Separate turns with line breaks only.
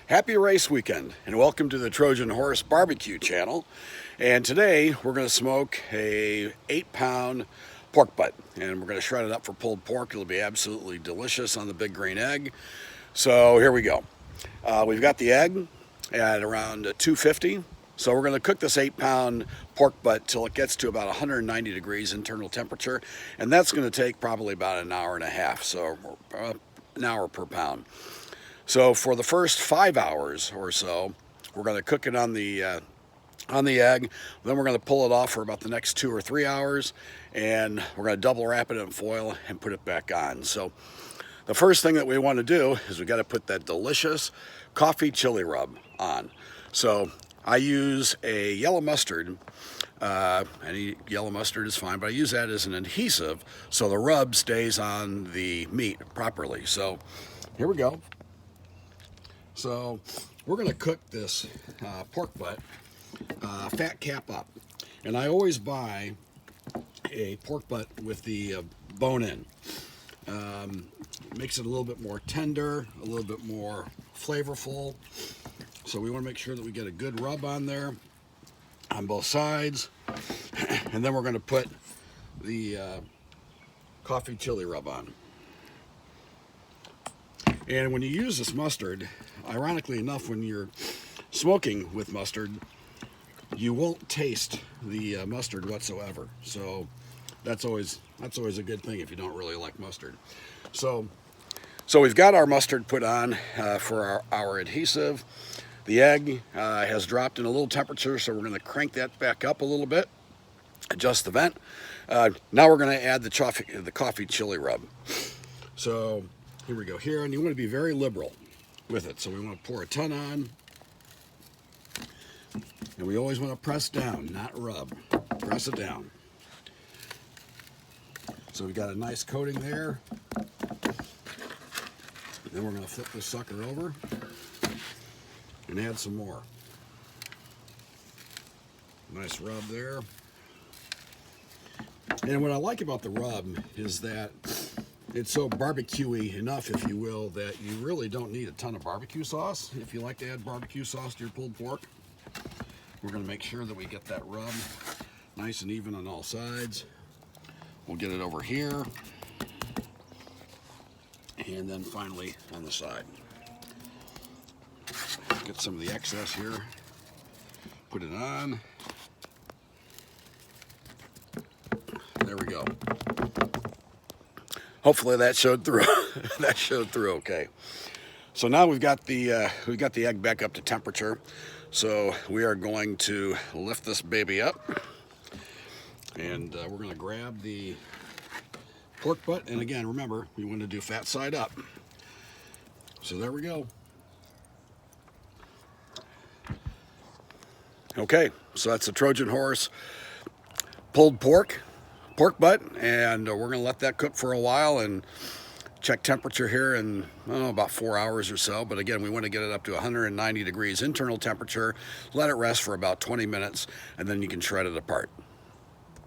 Happy race weekend and welcome to the Trojan Horse Barbecue channel. And today we're going to smoke a 8-pound pork butt and we're going to shred it up for pulled pork. It'll be absolutely delicious on the big green egg. So here we go. We've got the egg at around 250. So we're going to cook this 8-pound pork butt till it gets to about 190 degrees internal temperature, and that's going to take probably about an hour and a half, so an hour per pound. So for the first 5 hours or so, we're going to cook it on the egg. Then we're going to pull it off for about the next 2 or 3 hours, and we're going to double wrap it in foil and put it back on. So the first thing that we want to do is we got to put that delicious coffee chili rub on. So I use a yellow mustard. Any yellow mustard is fine, but I use that as an adhesive so the rub stays on the meat properly. So here we go. So we're going to cook this pork butt fat cap up. And I always buy a pork butt with the bone in. Makes it a little bit more tender, a little bit more flavorful. So we want to make sure that we get a good rub on there on both sides. And then we're going to put the coffee chili rub on. And when you use this mustard, ironically enough, when you're smoking with mustard, you won't taste the mustard whatsoever. So that's always a good thing if you don't really like mustard. So we've got our mustard put on for our adhesive. The egg has dropped in a little temperature, so we're going to crank that back up a little bit, adjust the vent. Now we're going to add the coffee chili rub. So here we go here, and you want to be very liberal with it. So we want to pour a ton on, and we always want to press down, not rub. Press it down. So we've got a nice coating there. Then we're going to flip this sucker over and add some more. Nice rub there. And what I like about the rub is that it's so barbecue-y enough, if you will, that you really don't need a ton of barbecue sauce. If you like to add barbecue sauce to your pulled pork, we're going to make sure that we get that rub nice and even on all sides. We'll get it over here, and then finally on the side. Get some of the excess here, put it on. There we go. Hopefully that showed through. That showed through okay. So now we've got the egg back up to temperature. So we are going to lift this baby up, and we're going to grab the pork butt. And again, remember, we want to do fat side up. So there we go. Okay, so that's the Trojan Horse pulled pork butt, and we're going to let that cook for a while and check temperature here in about 4 hours or so. But again, we want to get it up to 190 degrees internal temperature, let it rest for about 20 minutes, and then you can shred it apart.